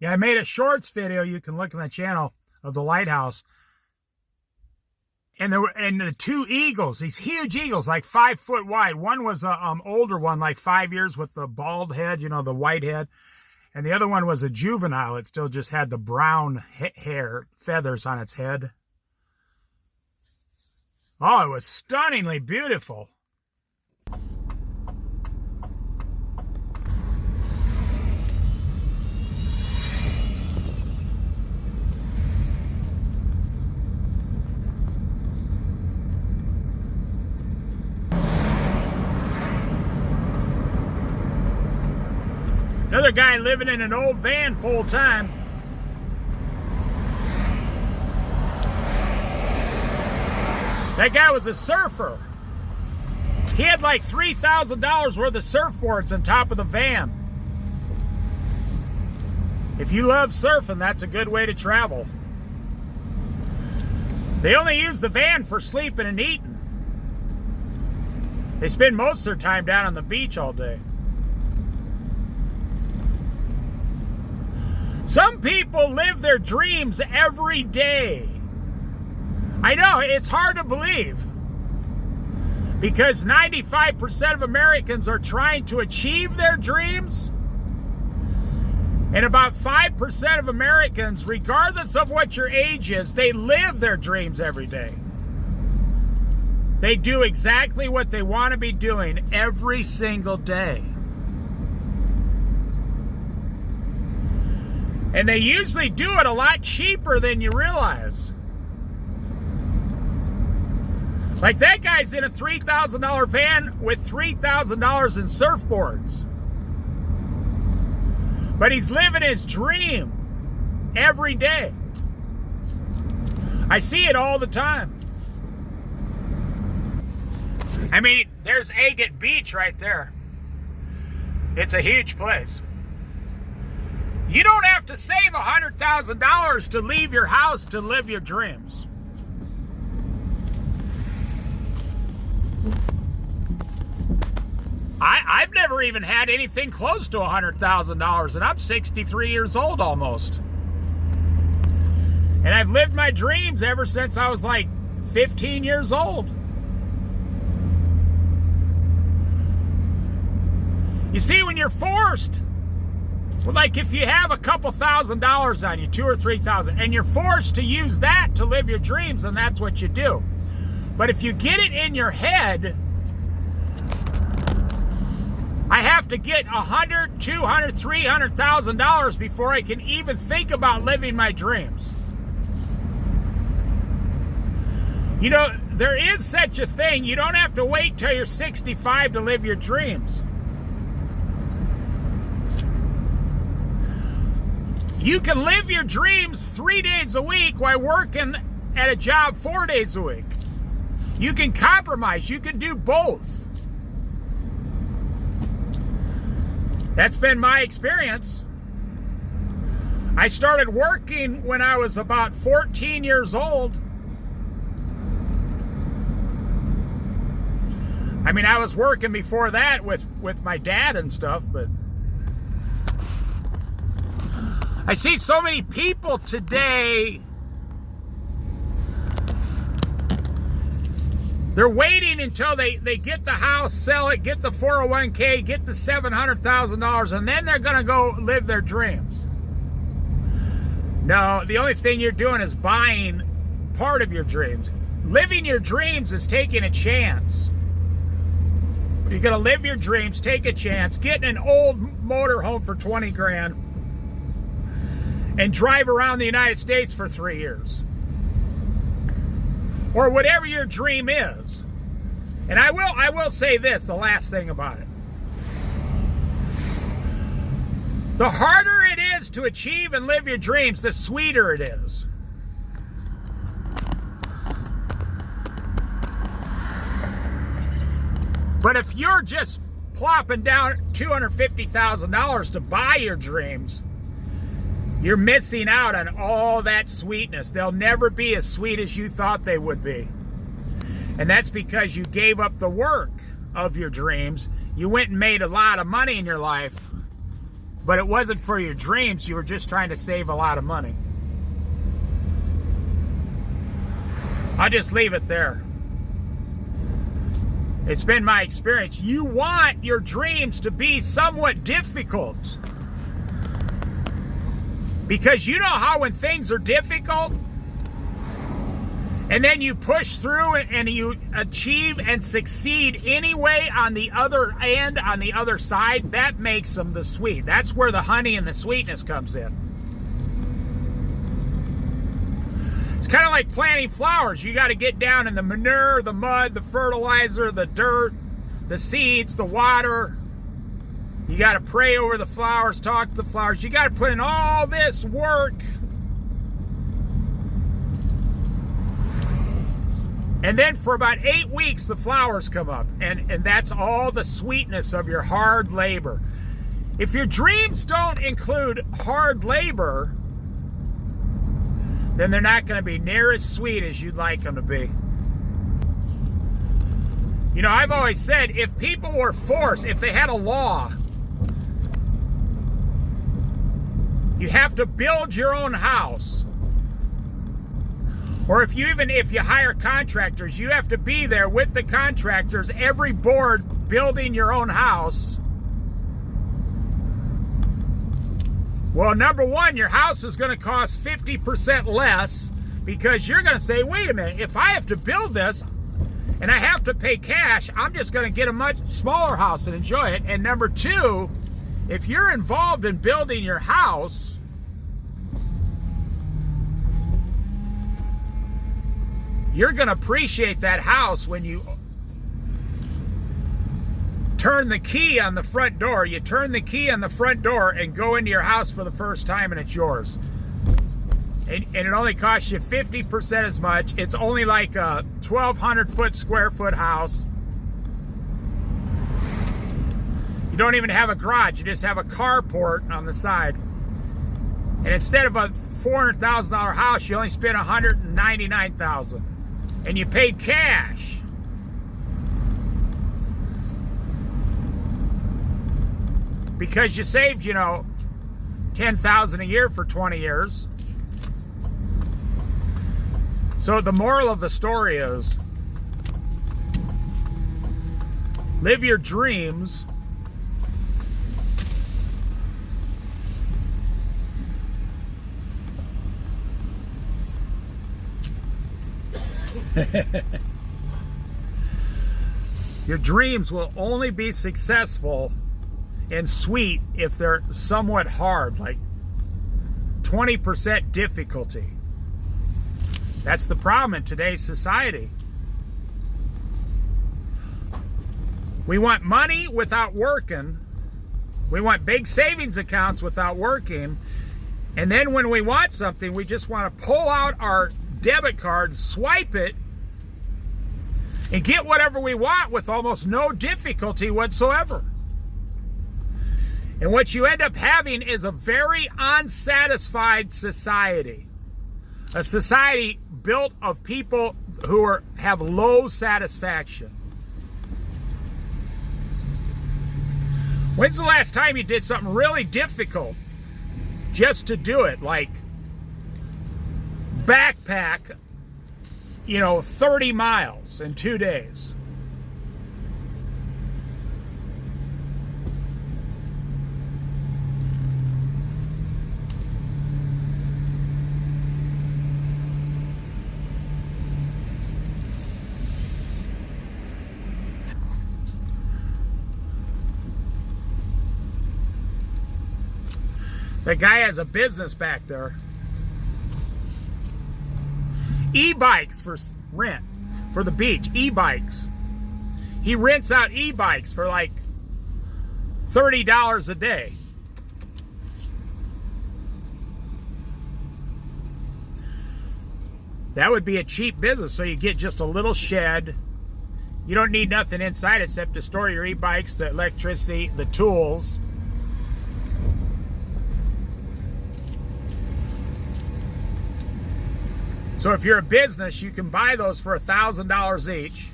Yeah, I made a shorts video. You can look on the channel of the lighthouse. And the two eagles, these huge eagles, like 5 foot wide. One was a older one, like 5 years, with the bald head, you know, the white head. And the other one was a juvenile. It still just had the brown hair, feathers on its head. Oh, it was stunningly beautiful. Another guy living in an old van full time. That guy was a surfer. He had like $3,000 worth of surfboards on top of the van. If you love surfing, that's a good way to travel. They only use the van for sleeping and eating. They spend most of their time down on the beach all day. Some people live their dreams every day. I know, it's hard to believe, because 95% of Americans are trying to achieve their dreams, and about 5% of Americans, regardless of what your age is, they live their dreams every day. They do exactly what they want to be doing every single day. And they usually do it a lot cheaper than you realize. Like that guy's in a $3,000 van with $3,000 in surfboards. But he's living his dream every day. I see it all the time. I mean, there's Agate Beach right there. It's a huge place. You don't have to save $100,000 to leave your house to live your dreams. I've never even had anything close to $100,000, and I'm 63 years old almost. And I've lived my dreams ever since I was like 15 years old. You see, when you're forced, well, like if you have a couple $1,000s on you, $2,000 or $3,000, and you're forced to use that to live your dreams, then that's what you do. But if you get it in your head, I have to get $100,000, $200,000, $300,000 before I can even think about living my dreams. You know, there is such a thing. You don't have to wait till you're 65 to live your dreams. You can live your dreams 3 days a week while working at a job 4 days a week. You can compromise. You can do both. That's been my experience. I started working when I was about 14 years old. I mean, I was working before that with my dad and stuff, but I see so many people today, they're waiting until they get the house, sell it, get the 401k, get the $700,000, and then they're going to go live their dreams. No, the only thing you're doing is buying part of your dreams. Living your dreams is taking a chance. You're going to live your dreams, take a chance, get in an old motorhome for 20 grand, and drive around the United States for 3 years. Or whatever your dream is. And I will say this, the last thing about it. The harder it is to achieve and live your dreams, the sweeter it is. But if you're just plopping down $250,000 to buy your dreams, you're missing out on all that sweetness. They'll never be as sweet as you thought they would be. And that's because you gave up the work of your dreams. You went and made a lot of money in your life, but it wasn't for your dreams. You were just trying to save a lot of money. I'll just leave it there. It's been my experience. You want your dreams to be somewhat difficult. Because you know how when things are difficult, and then you push through and you achieve and succeed anyway on the other end, on the other side, that makes them the sweet. That's where the honey and the sweetness comes in. It's kind of like planting flowers. You got to get down in the manure, the mud, the fertilizer, the dirt, the seeds, the water. You got to pray over the flowers, talk to the flowers. You got to put in all this work. And then for about 8 weeks, the flowers come up. And that's all the sweetness of your hard labor. If your dreams don't include hard labor, then they're not going to be near as sweet as you'd like them to be. You know, I've always said, if people were forced, if they had a law, you have to build your own house. Or if you hire contractors, you have to be there with the contractors, every board building your own house. Well, number one, your house is going to cost 50% less because you're going to say, wait a minute, if I have to build this and I have to pay cash, I'm just going to get a much smaller house and enjoy it. And number two, if you're involved in building your house, you're going to appreciate that house when you turn the key on the front door. You turn the key on the front door and go into your house for the first time, and it's yours. And it only costs you 50% as much. It's only like a 1,200 square foot house. You don't even have a garage. You just have a carport on the side. And instead of a $400,000 house, you only spent $199,000. And you paid cash. Because you saved, you know, $10,000 a year for 20 years. So the moral of the story is, live your dreams. Your dreams will only be successful and sweet if they're somewhat hard, like 20% difficulty. That's the problem in today's society. We want money without working. We want big savings accounts without working. And then when we want something, we just want to pull out our debit card, swipe it, and get whatever we want with almost no difficulty whatsoever. And what you end up having is a very unsatisfied society. A society built of people who have low satisfaction. When's the last time you did something really difficult just to do it? Like backpack, 30 miles in 2 days. The guy has a business back there. E-bikes for rent for the beach. E-bikes. He rents out e-bikes for like $30 a day. That would be a cheap business. So you get just a little shed. You don't need nothing inside except to store your e-bikes, the electricity, the tools. So if you're a business, you can buy those for $1,000 each.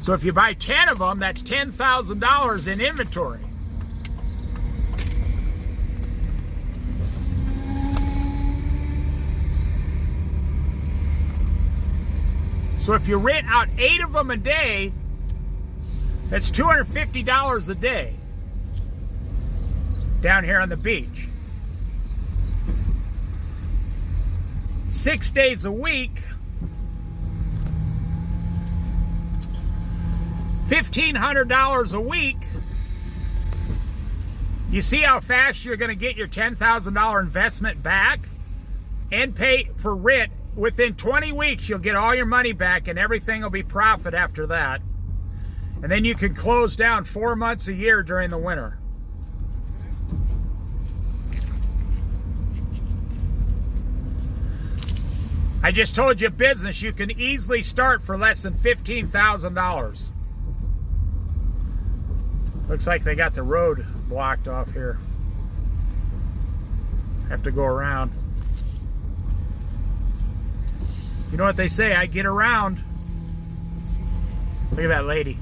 So if you buy 10 of them, that's $10,000 in inventory. So if you rent out 8 of them a day, that's $250 a day down here on the beach. 6 days a week, $1,500 a week. You see how fast you're going to get your $10,000 investment back and pay for rent. Within 20 weeks, you'll get all your money back and everything will be profit after that. And then you can close down 4 months a year during the winter. I just told you a business you can easily start for less than $15,000. Looks like they got the road blocked off here. Have to go around. You know what they say, I get around. Look at that lady.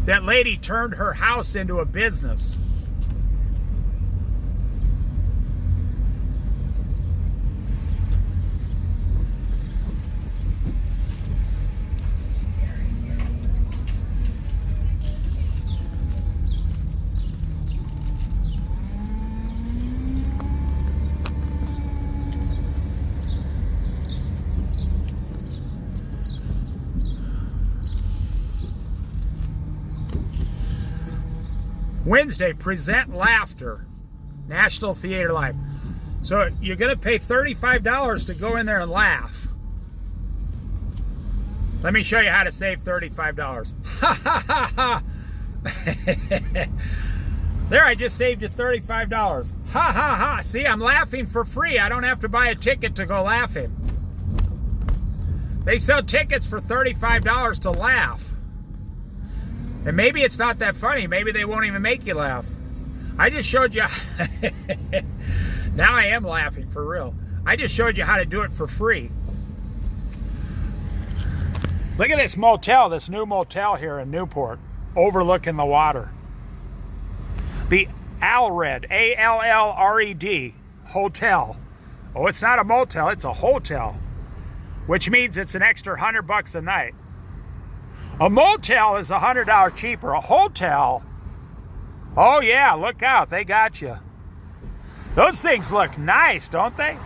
That lady turned her house into a business. Wednesday, Present Laughter, National Theater Live. So you're going to pay $35 to go in there and laugh. Let me show you how to save $35. Ha ha ha ha. There, I just saved you $35. Ha ha ha. See, I'm laughing for free. I don't have to buy a ticket to go laughing. They sell tickets for $35 to laugh. And maybe it's not that funny. Maybe they won't even make you laugh. I just showed you. Now I am laughing for real. I just showed you how to do it for free. Look at this motel, this new motel here in Newport, overlooking the water. The Allred, A-L-L-R-E-D, hotel. Oh, it's not a motel, it's a hotel, which means it's an extra $100 a night. A motel is $100 cheaper. A hotel, oh yeah, look out, they got you. Those things look nice, don't they?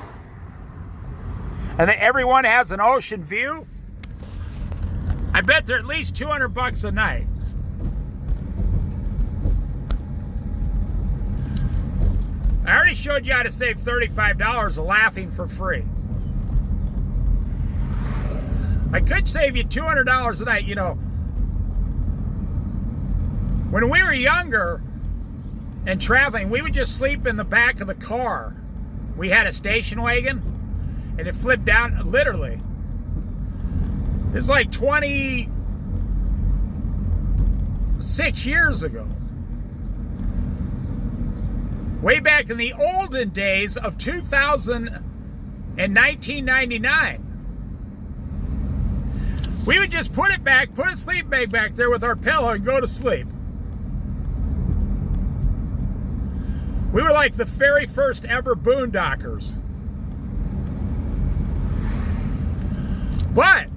And then everyone has an ocean view. I bet they're at least $200 a night. I already showed you how to save $35 of laughing for free. I could save you $200 a night, you know. When we were younger and traveling, we would just sleep in the back of the car. We had a station wagon, and it flipped down, literally. It's like 26 years ago. Way back in the olden days of 2000 and 1999. We would just put it back, put a sleep bag back there with our pillow and go to sleep. We were like the very first ever boondockers. But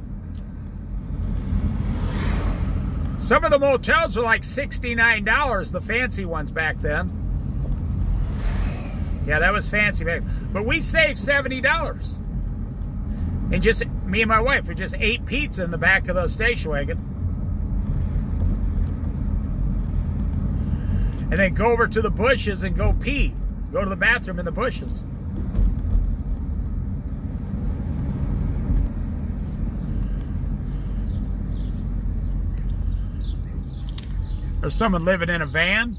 some of the motels were like $69, the fancy ones back then. Yeah, that was fancy back. But we saved $70. And just me and my wife, we just ate pizza in the back of the station wagon. And then go over to the bushes and go pee. Go to the bathroom in the bushes. There's someone living in a van.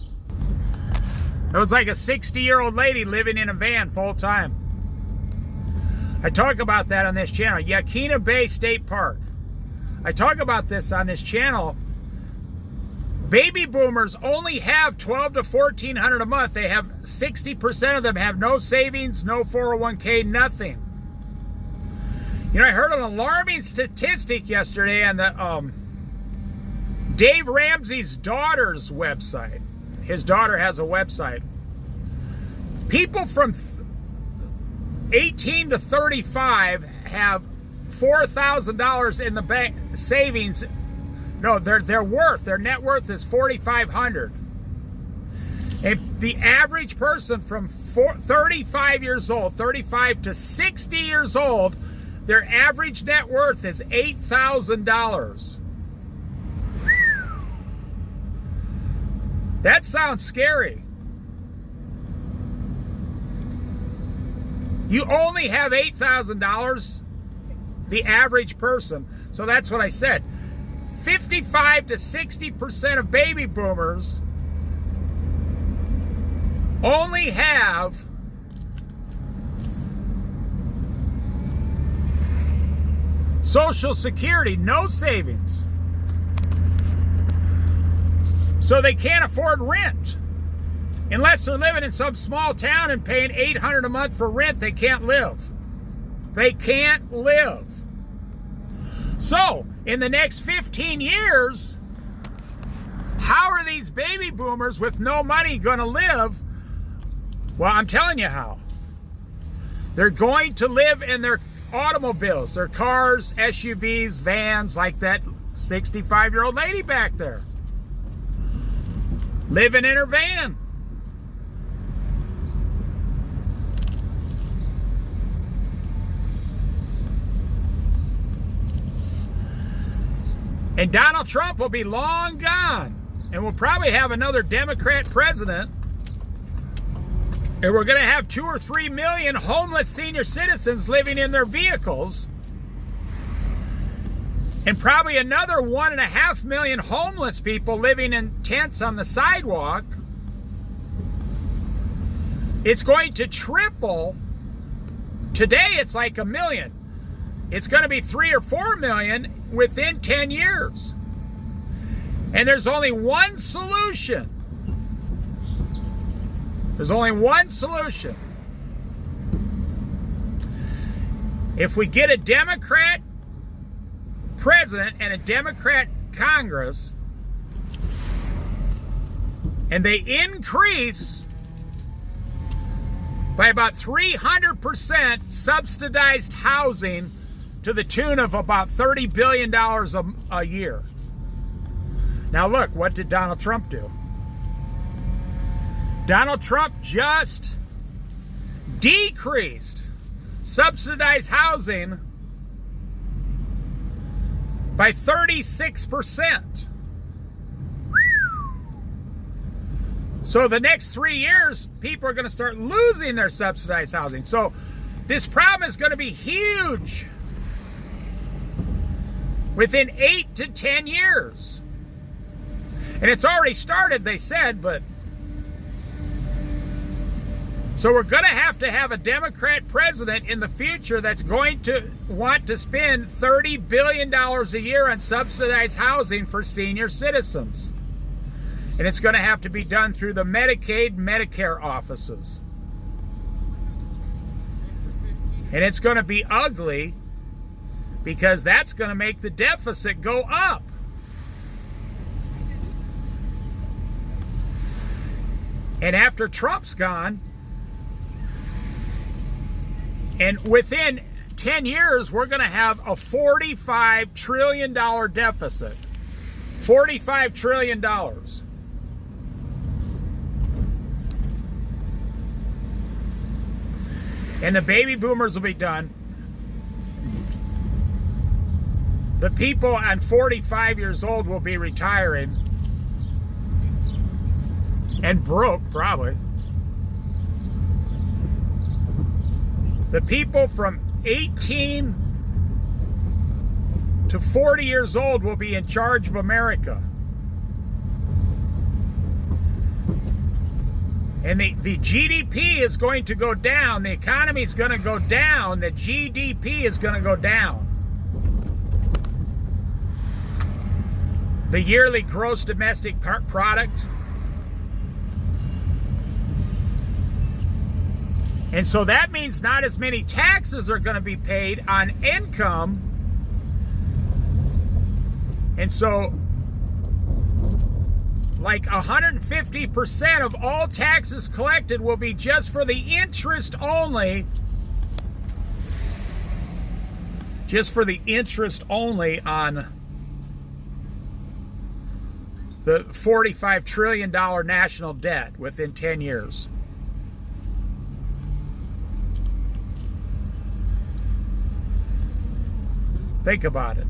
It was like a 60-year-old lady living in a van full time. I talk about that on this channel. Yaquina Bay State Park. I talk about this on this channel. Baby boomers only have $1,200 to $1,400 a month. They have 60% of them have no savings, no 401k, nothing. You know, I heard an alarming statistic yesterday on the Dave Ramsey's daughter's website. His daughter has a website. People from 18 to 35 have $4,000 in the bank savings. No, their net worth is $4,500. And the average person from 35 years old, 35 to 60 years old, their average net worth is $8,000. That sounds scary. You only have $8,000, the average person. So that's what I said. 55 to 60% of baby boomers only have Social Security, no savings. So they can't afford rent. Unless they're living in some small town and paying $800 a month for rent, they can't live. They can't live. So, in the next 15 years, how are these baby boomers with no money going to live? Well, I'm telling you how. They're going to live in their automobiles, their cars, SUVs, vans, like that 65-year-old lady back there. Living in her van. And Donald Trump will be long gone. And we'll probably have another Democrat president. And we're going to have 2 or 3 million homeless senior citizens living in their vehicles. And probably another 1.5 million homeless people living in tents on the sidewalk. It's going to triple. Today it's like 1 million. It's going to be 3 or 4 million within 10 years. And there's only one solution. There's only one solution. If we get a Democrat president and a Democrat Congress, and they increase by about 300% subsidized housing to the tune of about $30 billion a year. Now look, what did Donald Trump do? Donald Trump just decreased subsidized housing by 36%. So the next 3 years, people are going to start losing their subsidized housing. So this problem is going to be huge within 8 to 10 years. And it's already started, they said, but... So we're going to have a Democrat president in the future that's going to want to spend $30 billion a year on subsidized housing for senior citizens. And it's going to have to be done through the Medicaid, Medicare offices. And it's going to be ugly because that's going to make the deficit go up. And after Trump's gone, and within 10 years, we're going to have a $45 trillion deficit. $45 trillion. And the baby boomers will be done. The people on 45 years old will be retiring. And broke, probably. The people from 18 to 40 years old will be in charge of America. And the GDP is going to go down. The economy is going to go down. The GDP is going to go down. The yearly gross domestic product. And so that means not as many taxes are going to be paid on income. And so like 150% of all taxes collected will be just for the interest only. Just for the interest only on the $45 trillion national debt within 10 years. Think about it.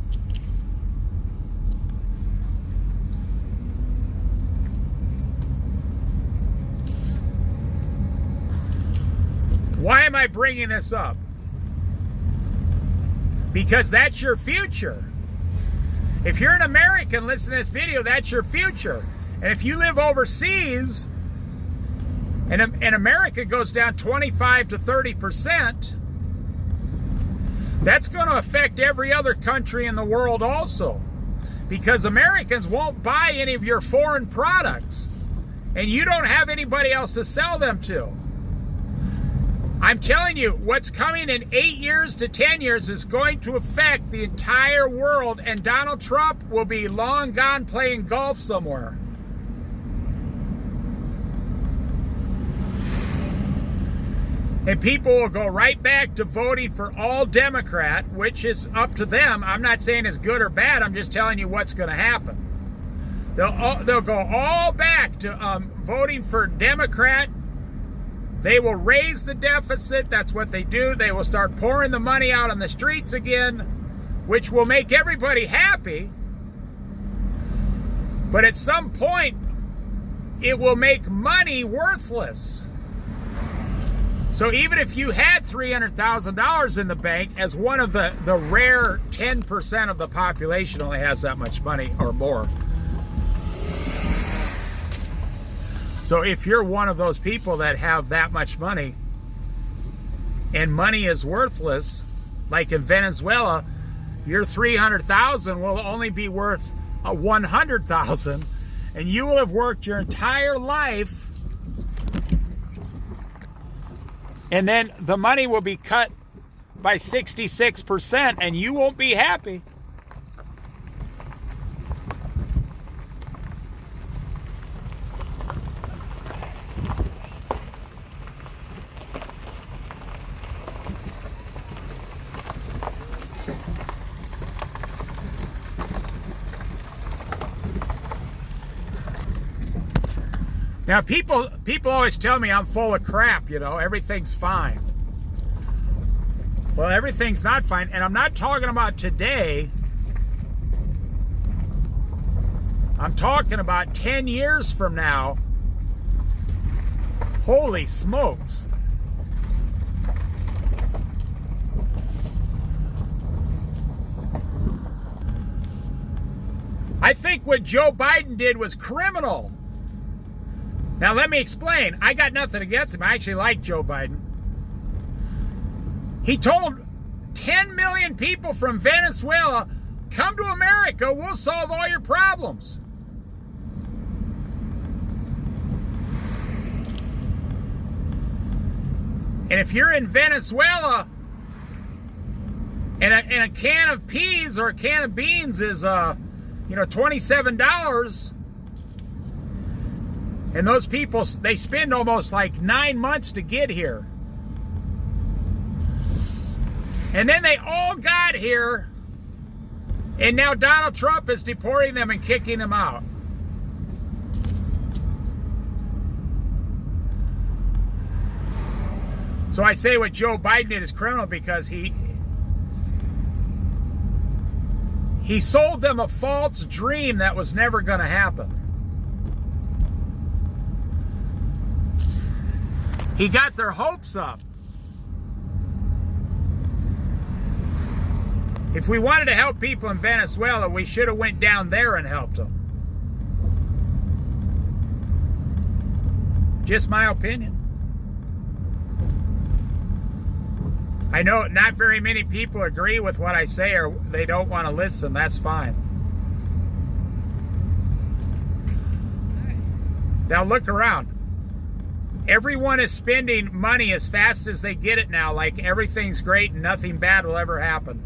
Why am I bringing this up? Because that's your future. If you're an American listening to this video, that's your future. And if you live overseas and America goes down 25 to 30%, that's going to affect every other country in the world also. Because Americans won't buy any of your foreign products. And you don't have anybody else to sell them to. I'm telling you, what's coming in 8 years to 10 years is going to affect the entire world, and Donald Trump will be long gone playing golf somewhere. And people will go right back to voting for all Democrat, which is up to them. I'm not saying it's good or bad. I'm just telling you what's going to happen. They'll go all back to voting for Democrat. They will raise the deficit. That's what they do. They will start pouring the money out on the streets again, which will make everybody happy. But at some point, it will make money worthless. So even if you had $300,000 in the bank, as one of the rare 10% of the population only has that much money or more. So if you're one of those people that have that much money and money is worthless, like in Venezuela, your $300,000 will only be worth $100,000, and you will have worked your entire life, and then the money will be cut by 66%, and you won't be happy. Now, people always tell me I'm full of crap, you know, everything's fine. Well, everything's not fine, and I'm not talking about today. I'm talking about 10 years from now. Holy smokes. I think what Joe Biden did was criminal. Now, let me explain. I got nothing against him. I actually like Joe Biden. He told 10 million people from Venezuela, come to America, we'll solve all your problems. And if you're in Venezuela and a can of peas or a can of beans is, $27, and those people, they spend almost like 9 months to get here. And then they all got here, and now Donald Trump is deporting them and kicking them out. So I say what Joe Biden did is criminal because he sold them a false dream that was never going to happen. He got their hopes up. If we wanted to help people in Venezuela, we should have went down there and helped them. Just my opinion. I know not very many people agree with what I say or they don't want to listen. That's fine. Now look around. Everyone is spending money as fast as they get it now, like everything's great and nothing bad will ever happen.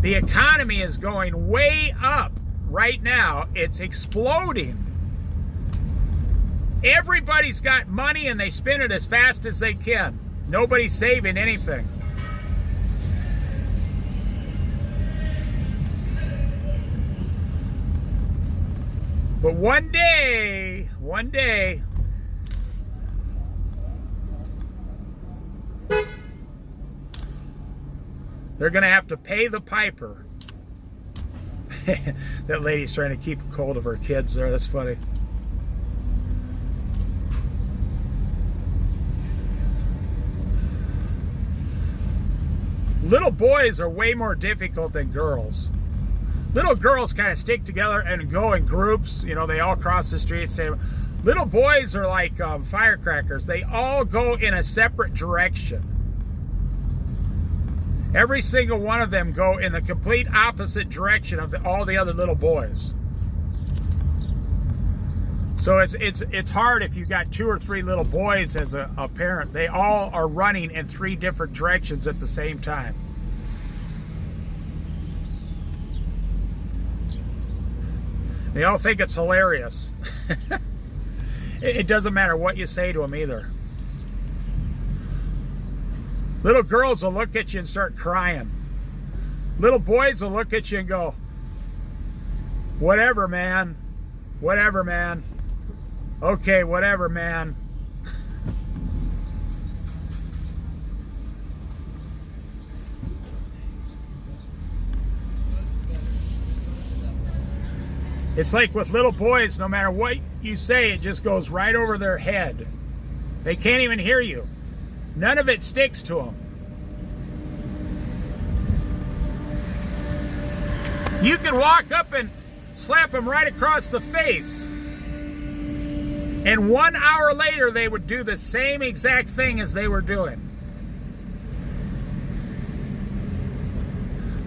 The economy is going way up right now. It's exploding. Everybody's got money and they spend it as fast as they can. Nobody's saving anything. But one day, they're going to have to pay the piper. That lady's trying to keep a hold of her kids there. That's funny. Little boys are way more difficult than girls. Little girls kind of stick together and go in groups. You know, they all cross the street. Little boys are like firecrackers. They all go in a separate direction. Every single one of them go in the complete opposite direction of all the other little boys. So it's hard if you got 2 or 3 little boys as a parent. They all are running in 3 different directions at the same time. They all think it's hilarious. It doesn't matter what you say to them either. Little girls will look at you and start crying. Little boys will look at you and go, whatever, man. Whatever, man. Okay, whatever, man. It's like with little boys, no matter what you say, it just goes right over their head. They can't even hear you. None of it sticks to them. You can walk up and slap them right across the face. And 1 hour later, they would do the same exact thing as they were doing.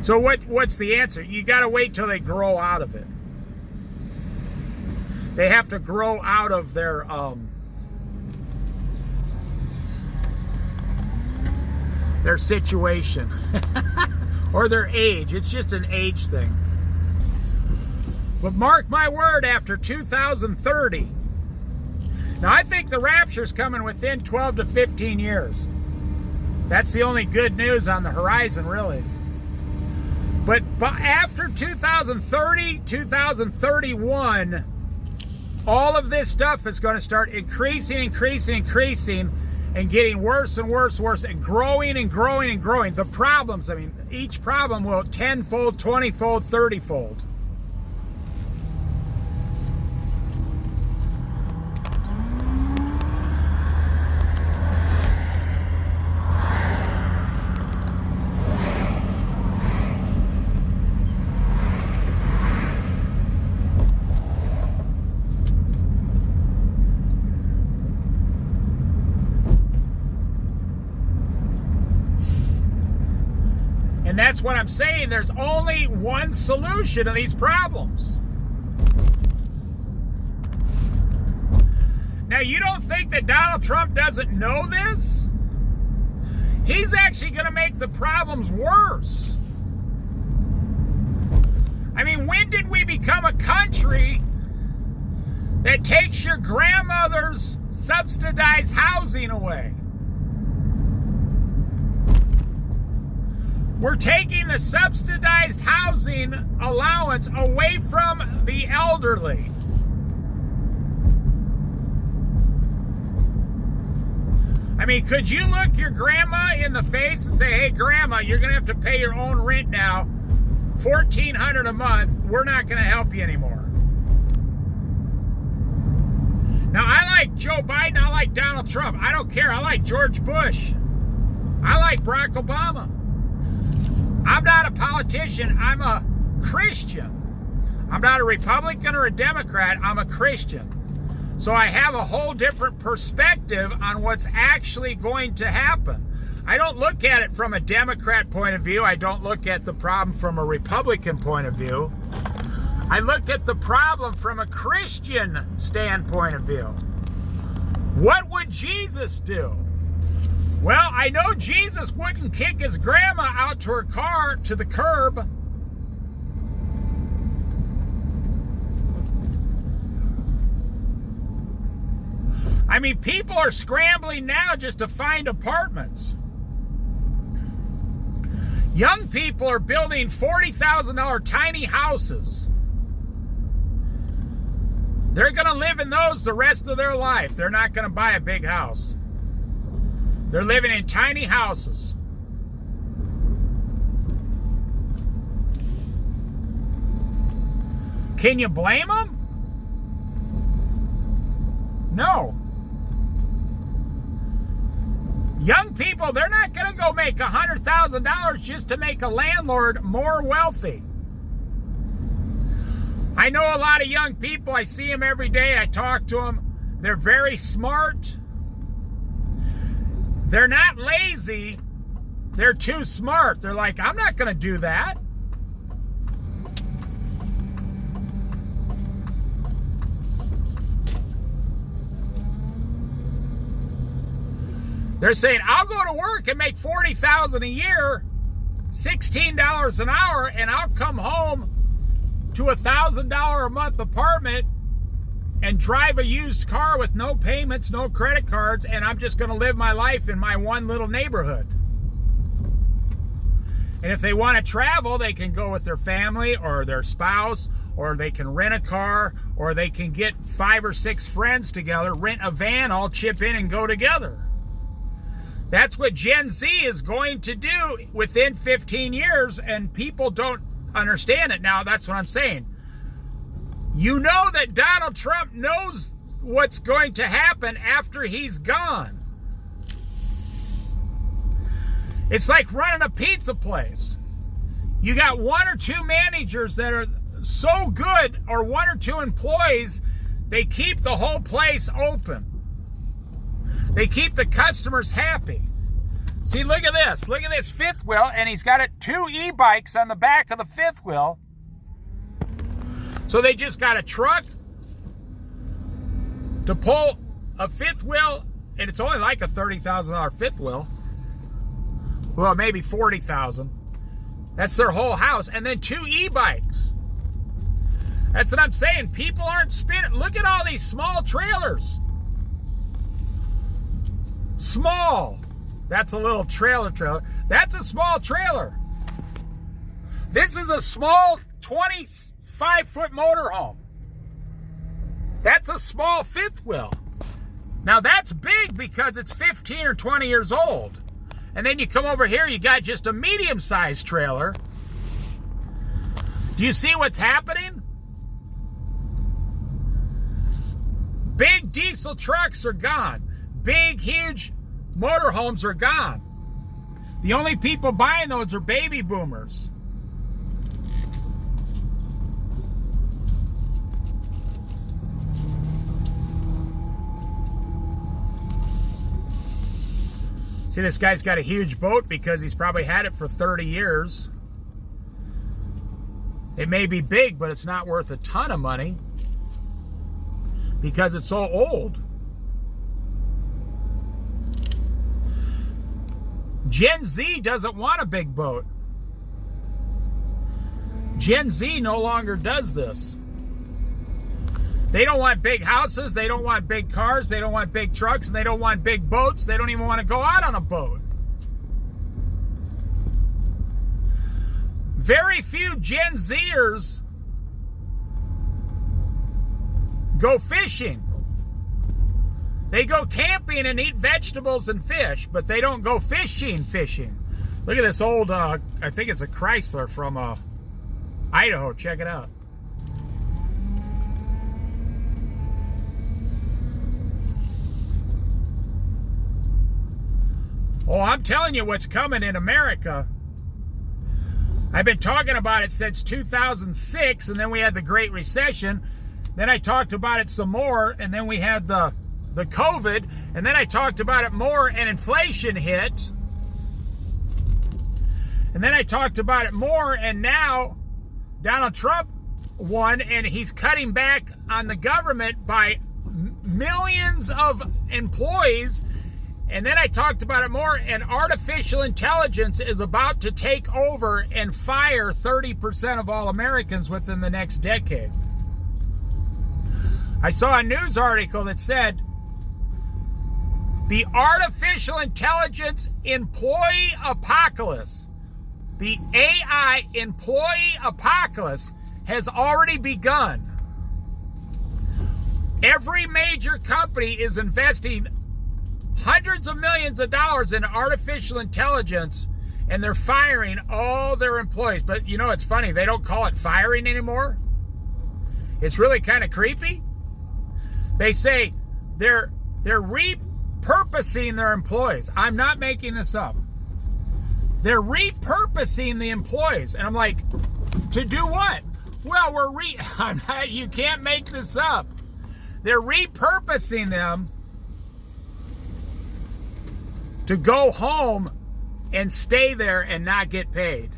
So what's the answer? You got to wait till they grow out of it. They have to grow out of their situation or their age. It's just an age thing. But mark my word, after 2030, now I think the rapture's coming within 12 to 15 years. That's the only good news on the horizon, really. But after 2030, 2031, all of this stuff is going to start increasing, and getting worse and worse, and growing. The problems, I mean, each problem will 10-fold, 20-fold, 30-fold. And that's what I'm saying. There's only one solution to these problems. Now, you don't think that Donald Trump doesn't know this? He's actually going to make the problems worse. I mean, when did we become a country that takes your grandmother's subsidized housing away? We're taking the subsidized housing allowance away from the elderly. I mean, could you look your grandma in the face and say, hey, grandma, you're going to have to pay your own rent now, $1,400 a month. We're not going to help you anymore. Now, I like Joe Biden. I like Donald Trump. I don't care. I like George Bush. I like Barack Obama. I'm not a politician. I'm a Christian. I'm not a Republican or a Democrat. I'm a Christian. So I have a whole different perspective on what's actually going to happen. I don't look at it from a Democrat point of view. I don't look at the problem from a Republican point of view. I look at the problem from a Christian standpoint of view. What would Jesus do? Well, I know Jesus wouldn't kick his grandma out to her car to the curb. I mean, people are scrambling now just to find apartments. Young people are building $40,000 tiny houses. They're going to live in those the rest of their life. They're not going to buy a big house. They're living in tiny houses. Can you blame them? No. Young people, they're not going to go make $100,000 just to make a landlord more wealthy. I know a lot of young people. I see them every day. I talk to them. They're very smart. They're not lazy. They're too smart. They're like, I'm not going to do that. They're saying, I'll go to work and make $40,000 a year, $16 an hour, and I'll come home to a $1,000 a month apartment and drive a used car with no payments, no credit cards, and I'm just going to live my life in my one little neighborhood. And if they want to travel, they can go with their family or their spouse, or they can rent a car, or they can get 5 or 6 friends together, rent a van, all chip in and go together. That's what Gen Z is going to do within 15 years, and people don't understand it. Now, that's what I'm saying. You know that Donald Trump knows what's going to happen after he's gone. It's like running a pizza place. You got 1 or 2 managers that are so good, or 1 or 2 employees, they keep the whole place open. They keep the customers happy. See, look at this. Look at this fifth wheel, and he's got 2 e-bikes on the back of the fifth wheel. So they just got a truck to pull a fifth wheel, and it's only like a $30,000 fifth wheel. Well, maybe $40,000. That's their whole house. And then 2 e-bikes. That's what I'm saying. People aren't spinning. Look at all these small trailers. Small. That's a little trailer. That's a small trailer. This is a small 25-foot motorhome. That's a small fifth wheel. Now that's big because it's 15 or 20 years old. And then you come over here, you got just a medium-sized trailer. Do you see what's happening? Big diesel trucks are gone. Big, huge motorhomes are gone. The only people buying those are baby boomers. See, this guy's got a huge boat because he's probably had it for 30 years. It may be big, but it's not worth a ton of money because it's so old. Gen Z doesn't want a big boat. Gen Z no longer does this. They don't want big houses, they don't want big cars, they don't want big trucks, and they don't want big boats. They don't even want to go out on a boat. Very few Gen Zers go fishing. They go camping and eat vegetables and fish, but they don't go fishing. Look at this old, I think it's a Chrysler from Idaho. Check it out. Oh, I'm telling you what's coming in America. I've been talking about it since 2006, and then we had the Great Recession. Then I talked about it some more, and then we had the COVID, and then I talked about it more, and inflation hit. And then I talked about it more, and now Donald Trump won, and he's cutting back on the government by millions of employees. And then I talked about it more, and artificial intelligence is about to take over and fire 30% of all Americans within the next decade. I saw a news article that said the artificial intelligence employee apocalypse, the AI employee apocalypse, has already begun. Every major company is investing hundreds of millions of dollars in artificial intelligence, and they're firing all their employees. But you know, it's funny, they don't call it firing anymore. It's really kind of creepy. They say they're repurposing their employees. I'm not making this up. They're repurposing the employees. And I'm like, to do what? Well, you can't make this up. They're repurposing them to go home and stay there and not get paid.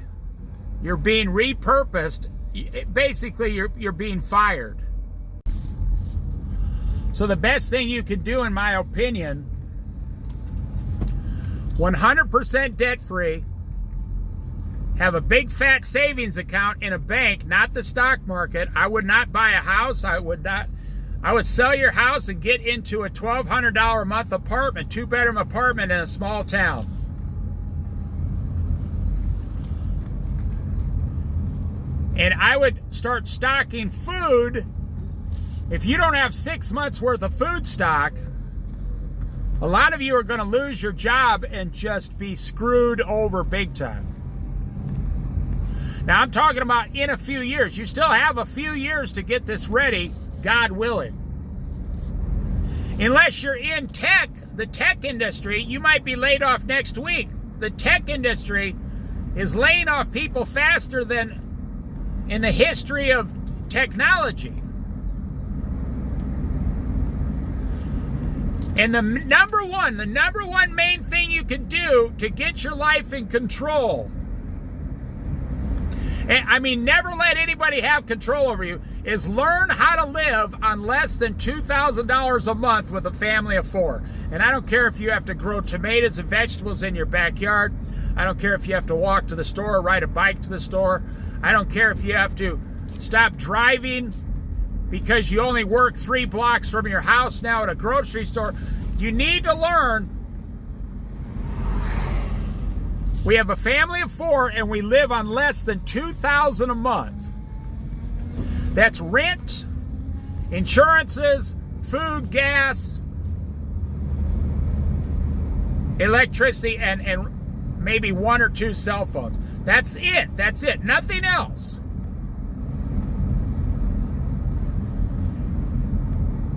You're being repurposed. Basically, you're being fired. So the best thing you could do, in my opinion, 100% debt-free, have a big fat savings account in a bank, not the stock market. I would not buy a house. I would sell your house and get into a $1,200 a month apartment, 2-bedroom apartment in a small town. And I would start stocking food. If you don't have 6 months worth of food stock, a lot of you are going to lose your job and just be screwed over big time. Now, I'm talking about in a few years. You still have a few years to get this ready, God willing. Unless you're in tech, the tech industry, you might be laid off next week. The tech industry is laying off people faster than in the history of technology. And the number one main thing you can do to get your life in control, and I mean, never let anybody have control over you, is learn how to live on less than $2,000 a month with a family of 4. And I don't care if you have to grow tomatoes and vegetables in your backyard. I don't care if you have to walk to the store or ride a bike to the store. I don't care if you have to stop driving because you only work 3 blocks from your house now at a grocery store. You need to learn. We have a family of 4 and we live on less than $2,000 a month. That's rent, insurances, food, gas, electricity, and maybe 1 or 2 cell phones. That's it. That's it. Nothing else.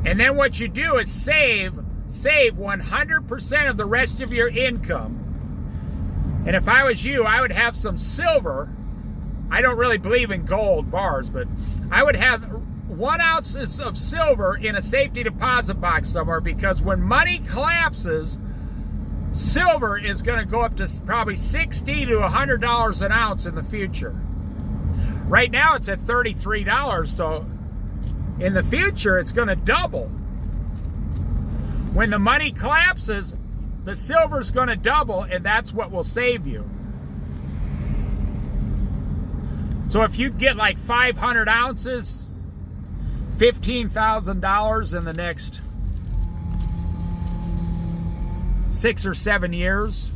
And then what you do is save 100% of the rest of your income. And if I was you, I would have some silver. I don't really believe in gold bars, but I would have 1 ounce of silver in a safety deposit box somewhere, because when money collapses, silver is going to go up to probably $60 to $100 an ounce in the future. Right now it's at $33, so in the future it's going to double. When the money collapses, the silver's going to double, and that's what will save you. So if you get like 500 ounces, $15,000 in the next 6 or 7 years,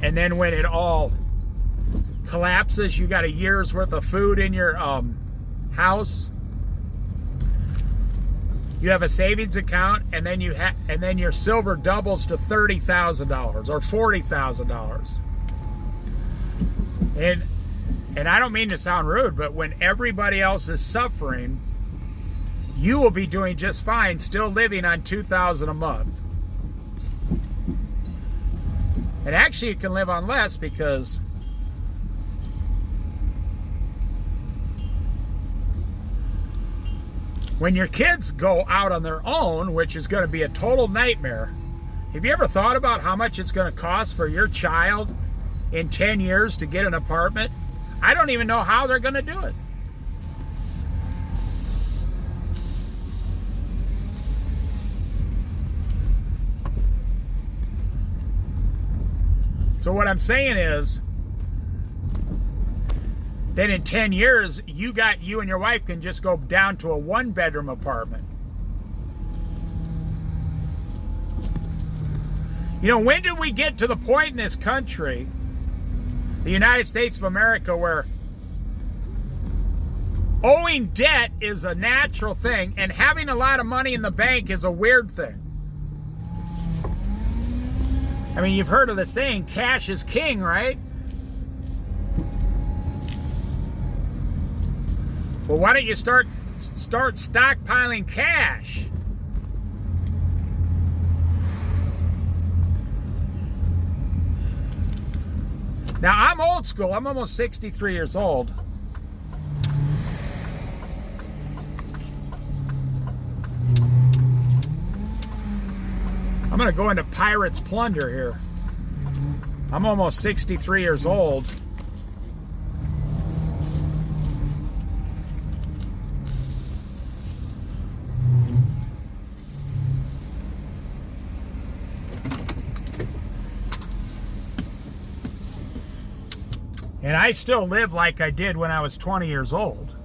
and then when it all collapses, you got a year's worth of food in your house. You have a savings account, and then your silver doubles to $30,000 or $40,000. And I don't mean to sound rude, but when everybody else is suffering, you will be doing just fine, still living on $2,000 a month. And actually, you can live on less, because when your kids go out on their own, which is going to be a total nightmare, have you ever thought about how much it's going to cost for your child in 10 years to get an apartment? I don't even know how they're going to do it. So what I'm saying is, then in 10 years, you and your wife can just go down to a 1-bedroom apartment. You know, when did we get to the point in this country, the United States of America, where owing debt is a natural thing and having a lot of money in the bank is a weird thing? I mean, you've heard of the saying, cash is king, right? Well, why don't you start stockpiling cash? Now, I'm old school. I'm almost 63 years old. I'm going to go into Pirate's Plunder here. I'm almost 63 years old. And I still live like I did when I was 20 years old.